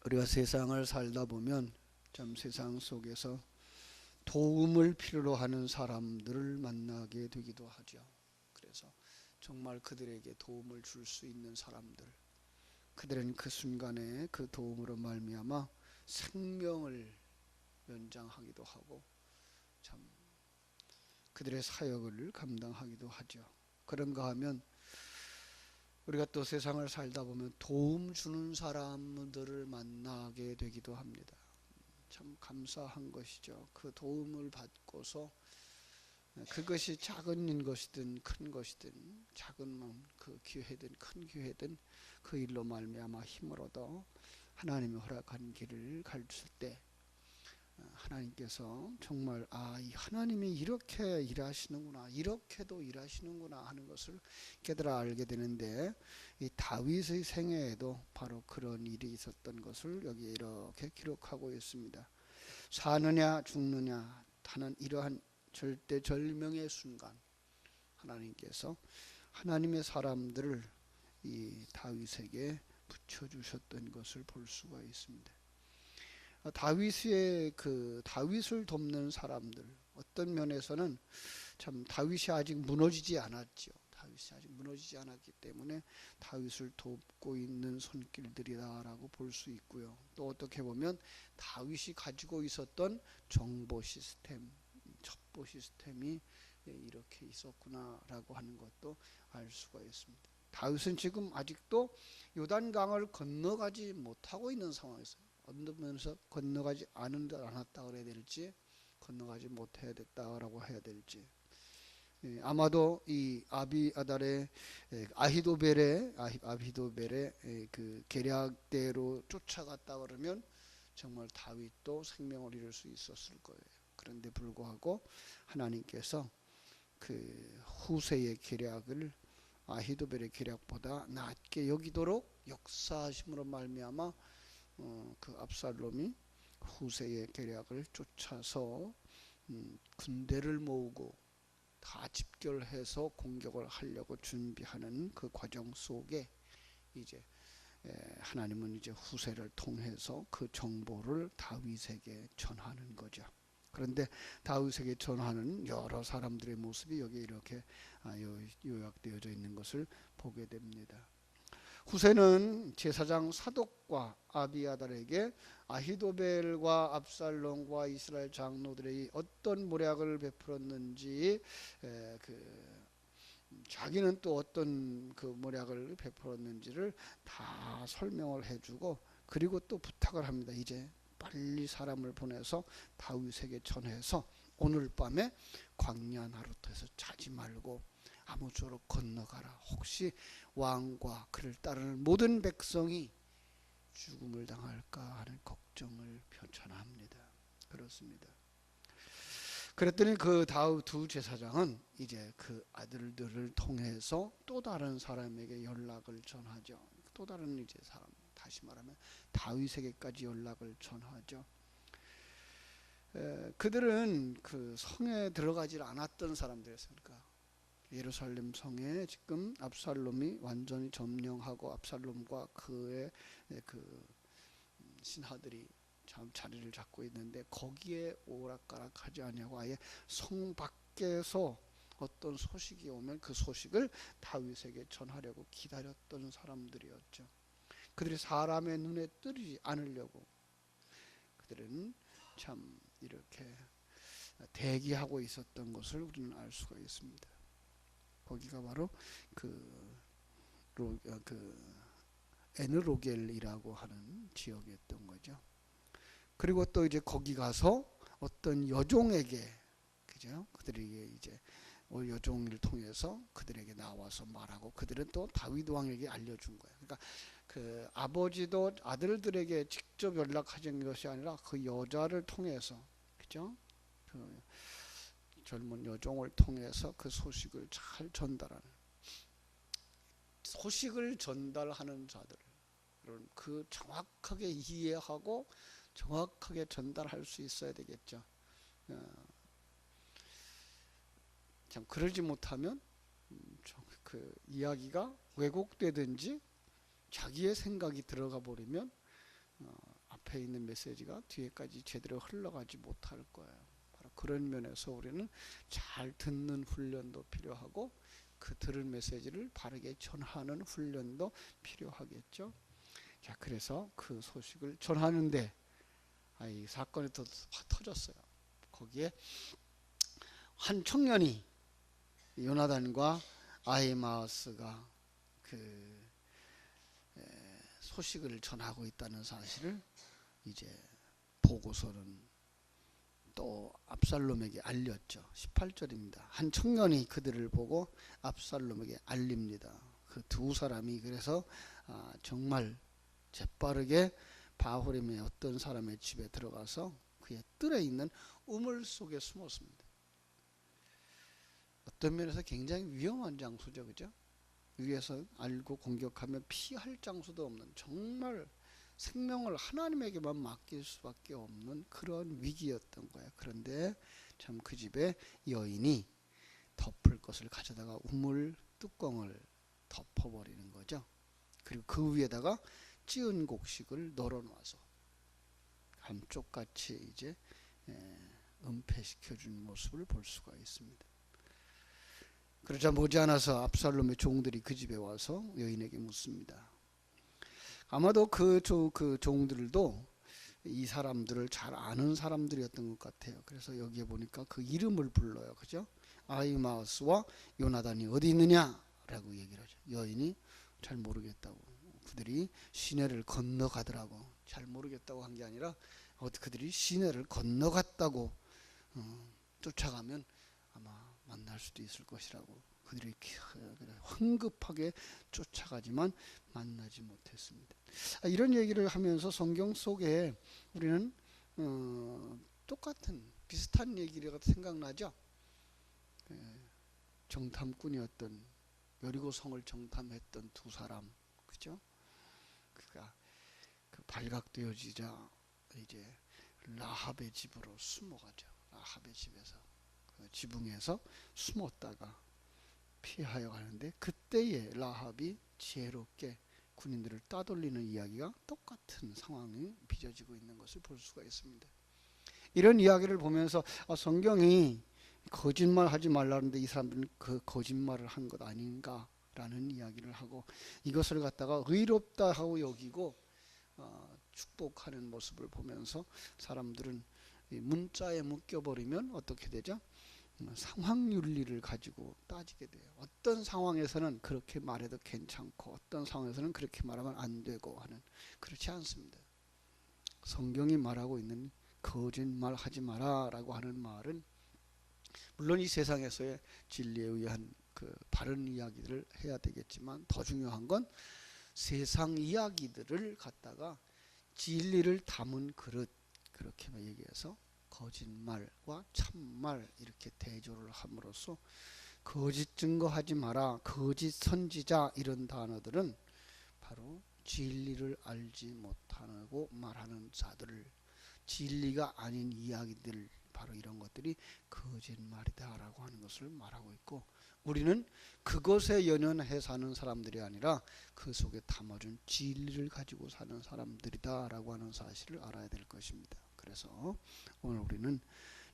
우리가 세상을 살다 보면 참 세상 속에서 도움을 필요로 하는 사람들을 만나게 되기도 하죠. 그래서 정말 그들에게 도움을 줄 수 있는 사람들, 그들은 그 순간에 그 도움으로 말미암아 생명을 연장하기도 하고 참 그들의 사역을 감당하기도 하죠. 그런가 하면 우리가 또 세상을 살다 보면 도움 주는 사람들을 만나게 되기도 합니다. 참 감사한 것이죠. 그 도움을 받고서 그것이 작은 것이든 큰 것이든 작은 그 기회든 큰 기회든 그 일로 말미암아 힘을 얻어 하나님이 허락한 길을 가르칠 때 하나님께서 정말 이 하나님이 이렇게 일하시는구나, 이렇게도 일하시는구나 하는 것을 깨달아 알게 되는데, 이 다윗의 생애에도 바로 그런 일이 있었던 것을 여기에 이렇게 기록하고 있습니다. 사느냐 죽느냐 하는 이러한 절대절명의 순간, 하나님께서 하나님의 사람들을 이 다윗에게 붙여주셨던 것을 볼 수가 있습니다. 다윗을 돕는 사람들, 어떤 면에서는 참 다윗이 아직 무너지지 않았죠. 다윗이 아직 무너지지 않았기 때문에 다윗을 돕고 있는 손길들이다라고 볼 수 있고요. 또 어떻게 보면 다윗이 가지고 있었던 정보 시스템, 첩보 시스템이 이렇게 있었구나라고 하는 것도 알 수가 있습니다. 다윗은 지금 아직도 요단강을 건너가지 못하고 있는 상황에서 어느 면에서 건너가지 않았다 그래야 될지 건너가지 못해야 됐다라고 해야 될지, 아마도 이 아히도벨의 그 계략대로 쫓아갔다 그러면 정말 다윗도 생명을 잃을 수 있었을 거예요. 그런데 불구하고 하나님께서 그 후세의 계략을 아히도벨의 계략보다 낮게 여기도록 역사하심으로 말미암아 그 압살롬이 후세의 계략을 쫓아서 군대를 모으고 다 집결해서 공격을 하려고 준비하는 그 과정 속에 이제 하나님은 이제 후세를 통해서 그 정보를 다윗에게 전하는 거죠. 그런데 다윗에게 전하는 여러 사람들의 모습이 여기 이렇게 요약되어져 있는 것을 보게 됩니다. 후세는 제사장 사독과 아비아달에게 아히도벨과 압살롬과 이스라엘 장로들이 어떤 모략을 베풀었는지, 자기는 또 어떤 그 모략을 베풀었는지를 다 설명을 해주고, 그리고 또 부탁을 합니다. 이제 빨리 사람을 보내서 다윗에게 전해서 오늘 밤에 광야 나루터에서 자지 말고 아무쪼록 건너가라. 혹시 왕과 그를 따르는 모든 백성이 죽음을 당할까 하는 걱정을 표천합니다. 그렇습니다. 그랬더니 그 두 제사장은 이제 그 아들들을 통해서 또 다른 사람에게 연락을 전하죠. 또 다른 이제 사람, 다시 말하면 다윗에게까지 연락을 전하죠. 그들은 그 성에 들어가지 않았던 사람들이었으니까, 예루살렘 성에 지금 압살롬이 완전히 점령하고 압살롬과 그의 그 신하들이 자리를 잡고 있는데 거기에 오락가락하지 아니하고 아예 성 밖에서 어떤 소식이 오면 그 소식을 다윗에게 전하려고 기다렸던 사람들이었죠. 그들이 사람의 눈에 띄지 않으려고 그들은 참 이렇게 대기하고 있었던 것을 우리는 알 수가 있습니다. 거기가 바로 그 에느로겔이라고 하는 지역이었던 거죠. 그리고 또 이제 거기 가서 어떤 여종에게, 그죠? 그들에게 이제 여종을 통해서 그들에게 나와서 말하고, 그들은 또 다윗 왕에게 알려준 거예요. 그러니까 그 아버지도 아들들에게 직접 연락하는 것이 아니라 그 여자를 통해서, 그죠? 그 젊은 여종을 통해서 그 소식을 잘 전달하는, 소식을 전달하는 자들은 그 정확하게 이해하고 정확하게 전달할 수 있어야 되겠죠. 참 그러지 못하면 그 이야기가 왜곡되든지 자기의 생각이 들어가 버리면 앞에 있는 메시지가 뒤에까지 제대로 흘러가지 못할 거예요. 바로 그런 면에서 우리는 잘 듣는 훈련도 필요하고 그 들은 메시지를 바르게 전하는 훈련도 필요하겠죠. 자, 그래서 그 소식을 전하는데 이 사건이 또 터졌어요. 거기에 한 청년이 요나단과 아히마아스가 그 소식을 전하고 있다는 사실을 이제 보고서는 또 압살롬에게 알렸죠. 18절입니다. 한 청년이 그들을 보고 압살롬에게 알립니다. 그 두 사람이 그래서 정말 재빠르게 바후림의 어떤 사람의 집에 들어가서 그의 뜰에 있는 우물 속에 숨었습니다. 어떤 면에서 굉장히 위험한 장소죠, 그죠? 위에서 알고 공격하면 피할 장소도 없는, 정말 생명을 하나님에게만 맡길 수밖에 없는 그런 위기였던 거예요. 그런데 참 그 집에 여인이 덮을 것을 가져다가 우물 뚜껑을 덮어버리는 거죠. 그리고 그 위에다가 찌은 곡식을 널어놔서 감쪽같이 이제 은폐시켜준 모습을 볼 수가 있습니다. 그러자 머지않아서 압살롬의 종들이 그 집에 와서 여인에게 묻습니다. 아마도 그 종들도 이 사람들을 잘 아는 사람들이었던 것 같아요. 그래서 여기에 보니까 그 이름을 불러요. 그죠? 아히마아스와 요나단이 어디 있느냐라고 얘기를 하죠. 여인이 잘 모르겠다고. 그들이 시내를 건너가더라고. 잘 모르겠다고 한 게 아니라 그들이 시내를 건너갔다고 쫓아가면 아마 만날 수도 있을 것이라고 그들이 황급하게 쫓아가지만 만나지 못했습니다. 이런 얘기를 하면서 성경 속에 우리는 똑같은 비슷한 얘기가 생각나죠. 정탐꾼이었던 여리고성을 정탐했던 두 사람, 그죠? 그가 그 발각되어지자 이제 라합의 집으로 숨어가죠. 라합의 집에서 그 지붕에서 숨었다가 피하여 가는데 그때에 라합이 지혜롭게 군인들을 따돌리는 이야기가 똑같은 상황이 빚어지고 있는 것을 볼 수가 있습니다. 이런 이야기를 보면서 성경이 거짓말하지 말라는데 이 사람들은 그 거짓말을 한 것 아닌가라는 이야기를 하고 이것을 갖다가 의롭다 하고 여기고 축복하는 모습을 보면서 사람들은 문자에 묶여버리면 어떻게 되죠? 상황윤리를 가지고 따지게 돼요. 어떤 상황에서는 그렇게 말해도 괜찮고 어떤 상황에서는 그렇게 말하면 안 되고 하는, 그렇지 않습니다. 성경이 말하고 있는 거짓말 하지 마라 라고 하는 말은 물론 이 세상에서의 진리에 의한 그 바른 이야기들을 해야 되겠지만 더 중요한 건 세상 이야기들을 갖다가 진리를 담은 그릇, 그렇게 얘기해서 거짓말과 참말 이렇게 대조를 함으로써 거짓 증거하지 마라, 거짓 선지자 이런 단어들은 바로 진리를 알지 못하고 말하는 자들을, 진리가 아닌 이야기들, 바로 이런 것들이 거짓말이다라고 하는 것을 말하고 있고, 우리는 그것에 연연해 사는 사람들이 아니라 그 속에 담아준 진리를 가지고 사는 사람들이다라고 하는 사실을 알아야 될 것입니다. 그래서 오늘 우리는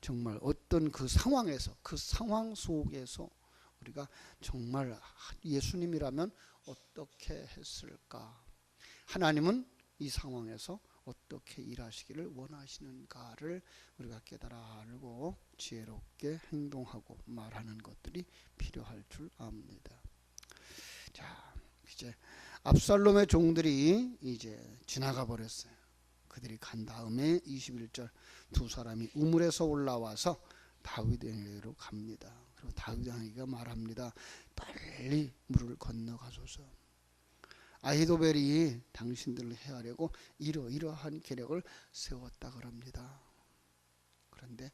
정말 어떤 그 상황에서, 그 상황 속에서 우리가 정말 예수님이라면 어떻게 했을까? 하나님은 이 상황에서 어떻게 일하시기를 원하시는가를 우리가 깨달아 알고 지혜롭게 행동하고 말하는 것들이 필요할 줄 압니다. 자, 이제 압살롬의 종들이 이제 지나가 버렸어요. 그들이 간 다음에 21절 두 사람이 우물에서 올라와서 다윗에게로 갑니다. 그리고 다윗에게 말합니다. 빨리 물을 건너가소서. 아히도벨이 당신들을 해하려고 이러이러한 계략을 세웠다 그럽니다. 그런데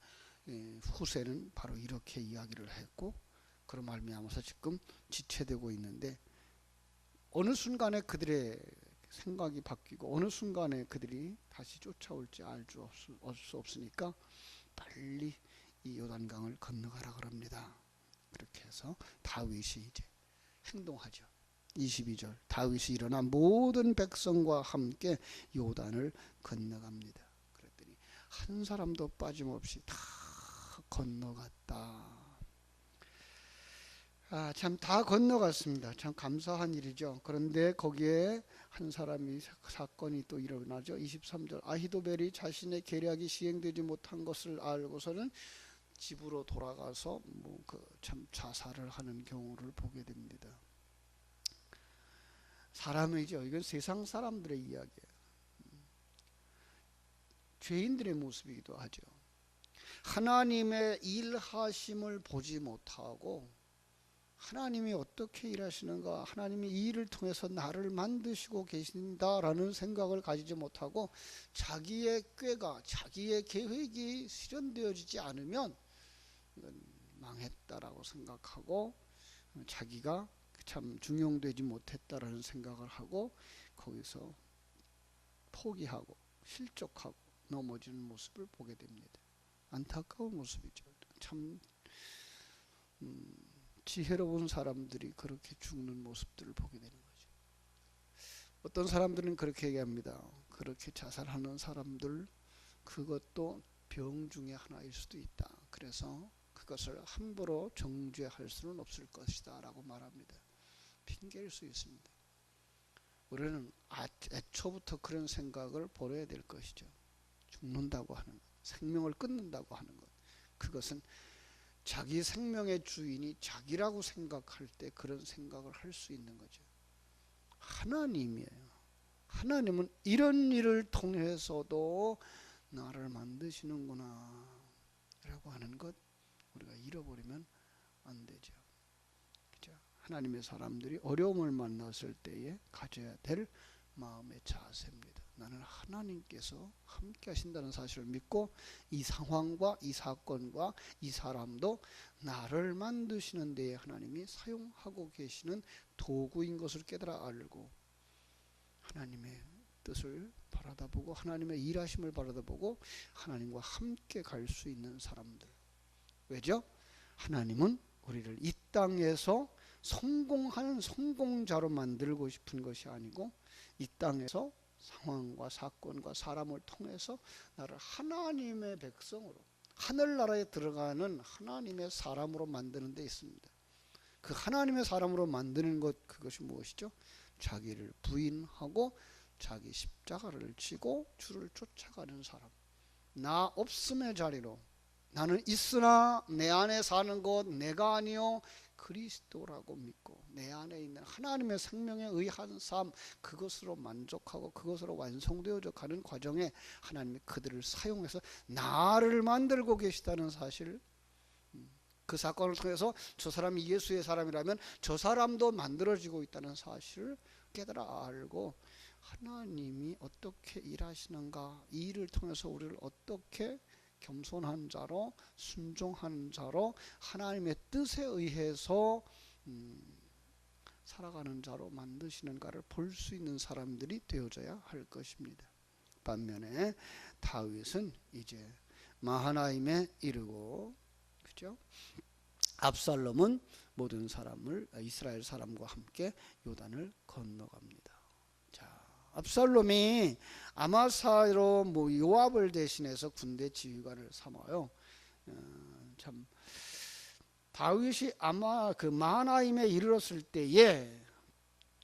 후세는 바로 이렇게 이야기를 했고, 그런 말미암아서 지금 지체되고 있는데 어느 순간에 그들의 생각이 바뀌고 어느 순간에 그들이 다시 쫓아올지 알 수 없으니까 빨리 이 요단강을 건너가라 그럽니다. 그렇게 해서 다윗이 이제 행동하죠. 22절 다윗이 일어나 모든 백성과 함께 요단을 건너갑니다. 그랬더니 한 사람도 빠짐없이 다 건너갔다. 참 다 건너갔습니다. 참 감사한 일이죠. 그런데 거기에 한 사람이 사건이 또 일어나죠. 23절 아히도벨이 자신의 계략이 시행되지 못한 것을 알고서는 집으로 돌아가서 참 자살을 하는 경우를 보게 됩니다. 사람이죠. 이건 세상 사람들의 이야기예요. 죄인들의 모습이기도 하죠. 하나님의 일하심을 보지 못하고 하나님이 어떻게 일하시는가, 하나님이 이 일을 통해서 나를 만드시고 계신다라는 생각을 가지지 못하고 자기의 꾀가, 자기의 계획이 실현되어지지 않으면 이건 망했다라고 생각하고 자기가 참 중용되지 못했다라는 생각을 하고 거기서 포기하고 실족하고 넘어지는 모습을 보게 됩니다. 안타까운 모습이죠. 참 지혜로운 사람들이 그렇게 죽는 모습들을 보게 되는 거죠. 어떤 사람들은 그렇게 얘기합니다. 그렇게 자살하는 사람들 그것도 병 중에 하나일 수도 있다. 그래서 그것을 함부로 정죄할 수는 없을 것이다 라고 말합니다. 핑계일 수 있습니다. 우리는 애초부터 그런 생각을 버려야 될 것이죠. 죽는다고 하는 것, 생명을 끊는다고 하는 것, 그것은 자기 생명의 주인이 자기라고 생각할 때 그런 생각을 할 수 있는 거죠. 하나님이에요. 하나님은 이런 일을 통해서도 나를 만드시는구나 라고 하는 것 우리가 잃어버리면 안 되죠. 그죠? 하나님의 사람들이 어려움을 만났을 때에 가져야 될 마음의 자세입니다. 나는 하나님께서 함께 하신다는 사실을 믿고 이 상황과 이 사건과 이 사람도 나를 만드시는 데에 하나님이 사용하고 계시는 도구인 것을 깨달아 알고 하나님의 뜻을 바라다보고 하나님의 일하심을 바라다보고 하나님과 함께 갈 수 있는 사람들. 왜죠? 하나님은 우리를 이 땅에서 성공하는 성공자로 만들고 싶은 것이 아니고 이 땅에서 상황과 사건과 사람을 통해서 나를 하나님의 백성으로 하늘나라에 들어가는 하나님의 사람으로 만드는 데 있습니다. 그 하나님의 사람으로 만드는 것 그것이 무엇이죠? 자기를 부인하고 자기 십자가를 지고 주를 쫓아가는 사람. 나 없음의 자리로 나는 있으나 내 안에 사는 것 내가 아니요 그리스도라고 믿고 내 안에 있는 하나님의 생명에 의한 삶 그것으로 만족하고 그것으로 완성되어져 가는 과정에 하나님이 그들을 사용해서 나를 만들고 계시다는 사실, 그 사건을 통해서 저 사람이 예수의 사람이라면 저 사람도 만들어지고 있다는 사실을 깨달아 알고 하나님이 어떻게 일하시는가, 이 일을 통해서 우리를 어떻게 겸손한 자로 순종하는 자로 하나님의 뜻에 의해서 살아가는 자로 만드시는가를 볼 수 있는 사람들이 되어져야 할 것입니다. 반면에 다윗은 이제 마하나임에 이르고, 그죠? 압살롬은 모든 사람을 이스라엘 사람과 함께 요단을 건너갑니다. 자, 압살롬이 아마사로 요압을 대신해서 군대 지휘관을 삼아요. 참 다윗이 아마 그 마하나임에 이르렀을 때에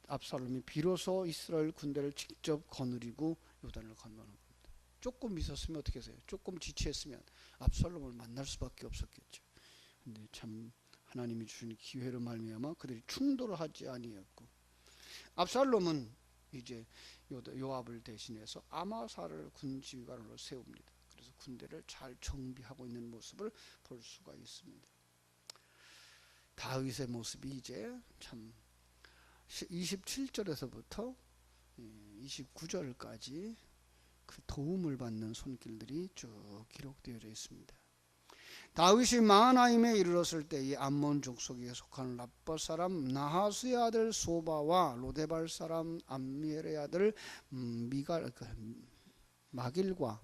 압살롬이 비로소 이스라엘 군대를 직접 거느리고 요단을 건너는 겁니다. 조금 있었으면 어떻게 했어요? 조금 지체했으면 압살롬을 만날 수밖에 없었겠죠. 근데 참 하나님이 주신 기회로 말미암아 그들이 충돌을 하지 아니었고, 압살롬은 이제 요압을 대신해서 아마사를 군지휘관으로 세웁니다. 그래서 군대를 잘 정비하고 있는 모습을 볼 수가 있습니다. 다윗의 모습이 이제 참 27절에서부터 29절까지 그 도움을 받는 손길들이 쭉 기록되어져 있습니다. 다윗이 마하나임에 이르렀을 때 이 암몬 족속에 속한 라빠 사람 나하스의 아들 소바와 로데발 사람 암미엘의 아들 마길과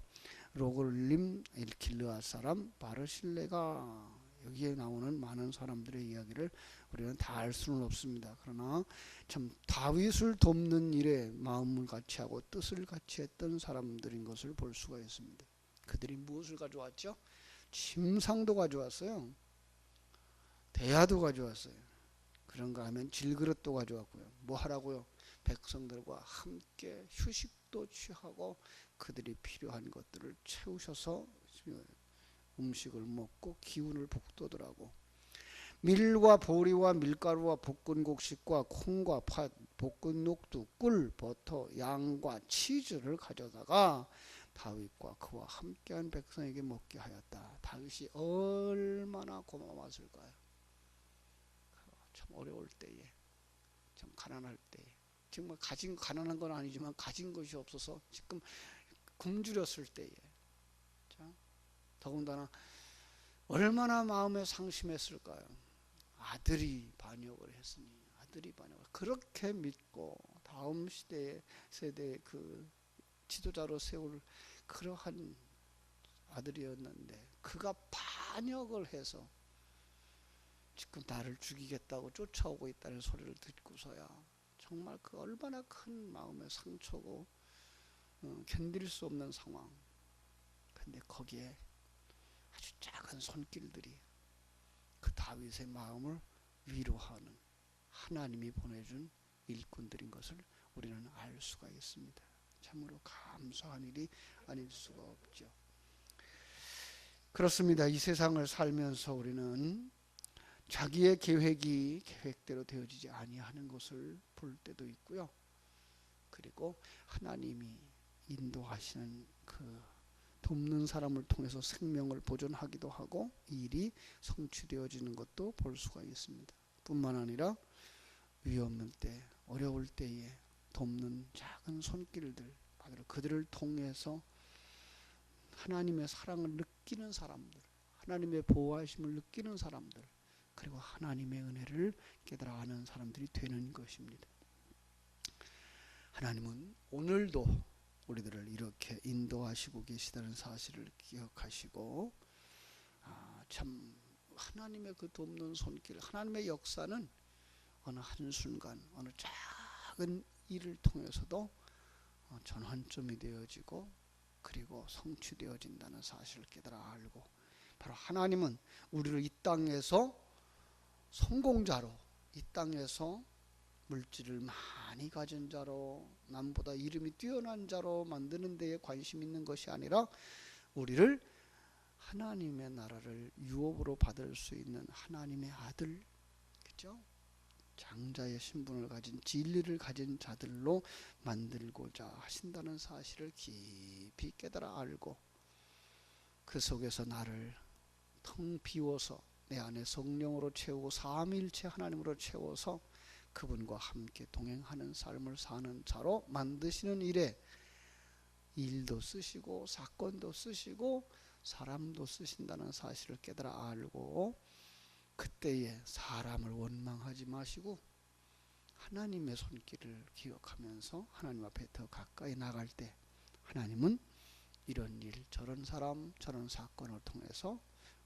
로글림 길르앗 사람 바르실레가 여기에 나오는 많은 사람들의 이야기를 우리는 다 알 수는 없습니다. 그러나 참 다윗을 돕는 일에 마음을 같이 하고 뜻을 같이 했던 사람들인 것을 볼 수가 있습니다. 그들이 무엇을 가져왔죠? 침상도 가져왔어요. 대야도 가져왔어요. 그런가 하면 질그릇도 가져왔고요. 뭐 하라고요? 백성들과 함께 휴식도 취하고 그들이 필요한 것들을 채우셔서 음식을 먹고 기운을 북돋으라고. 밀과 보리와 밀가루와 볶은 곡식과 콩과 팥, 볶은 녹두, 꿀, 버터, 양과 치즈를 가져다가 다윗과 그와 함께한 백성에게 먹게 하였다. 다윗이 얼마나 고마웠을까요? 참 어려울 때에, 참 가난할 때에, 정말 가난한 건 아니지만 가진 것이 없어서 지금 굶주렸을 때에, 자, 더군다나 얼마나 마음에 상심했을까요? 아들이 반역을 했으니, 아들이 반역을 그렇게 믿고 다음 세대의 그 지도자로 세울 그러한 아들이었는데 그가 반역을 해서 지금 나를 죽이겠다고 쫓아오고 있다는 소리를 듣고서야 정말 그 얼마나 큰 마음의 상처고 견딜 수 없는 상황. 근데 거기에 아주 작은 손길들이 그 다윗의 마음을 위로하는 하나님이 보내준 일꾼들인 것을 우리는 알 수가 있습니다. 참으로 감사한 일이 아닐 수가 없죠. 그렇습니다. 이 세상을 살면서 우리는 자기의 계획이 계획대로 되어지지 아니하는 것을 볼 때도 있고요. 그리고 하나님이 인도하시는 그 돕는 사람을 통해서 생명을 보존하기도 하고 일이 성취되어지는 것도 볼 수가 있습니다. 뿐만 아니라 위험할 때, 어려울 때에 돕는 작은 손길들, 바로 그들을 통해서 하나님의 사랑을 느끼는 사람들, 하나님의 보호하심을 느끼는 사람들, 그리고 하나님의 은혜를 깨달아 아는 사람들이 되는 것입니다. 하나님은 오늘도 우리들을 이렇게 인도하시고 계시다는 사실을 기억하시고, 참 하나님의 그 돕는 손길, 하나님의 역사는 어느 한순간, 어느 작은 일을 통해서도 전환점이 되어지고 그리고 성취되어진다는 사실을 깨달아 알고, 바로 하나님은 우리를 이 땅에서 성공자로, 이 땅에서 물질을 많이 가진 자로, 남보다 이름이 뛰어난 자로 만드는 데에 관심 있는 것이 아니라 우리를 하나님의 나라를 유업으로 받을 수 있는 하나님의 아들, 그죠? 장자의 신분을 가진, 진리를 가진 자들로 만들고자 하신다는 사실을 깊이 깨달아 알고, 그 속에서 나를 텅 비워서 내 안에 성령으로 채우고 삼위일체 하나님으로 채워서 그분과 함께 동행하는 삶을 사는 자로 만드시는 일에 일도 쓰시고 사건도 쓰시고 사람도 쓰신다는 사실을 깨달아 알고, 그때에 사람을 원망하지 마시고 하나님의 손길을 기억하면서 하나님 앞에 더 가까이 나갈 때 하나님은 이런 일, 저런 사람, 저런 사건을 통해서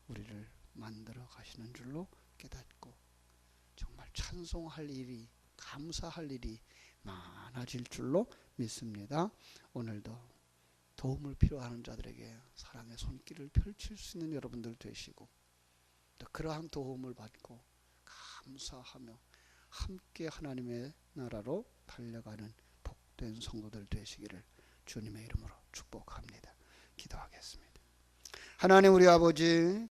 우리를 만들어 가시는 줄로 깨닫고 정말 찬송할 일이, 감사할 일이 많아질 줄로 믿습니다. 오늘도 도움을 필요하는 자들에게 사랑의 손길을 펼칠 수 있는 여러분들 되시고, 또 그러한 도움을 받고 감사하며 함께 하나님의 나라로 달려가는 복된 성도들 되시기를 주님의 이름으로 축복합니다. 기도하겠습니다. 하나님 우리 아버지,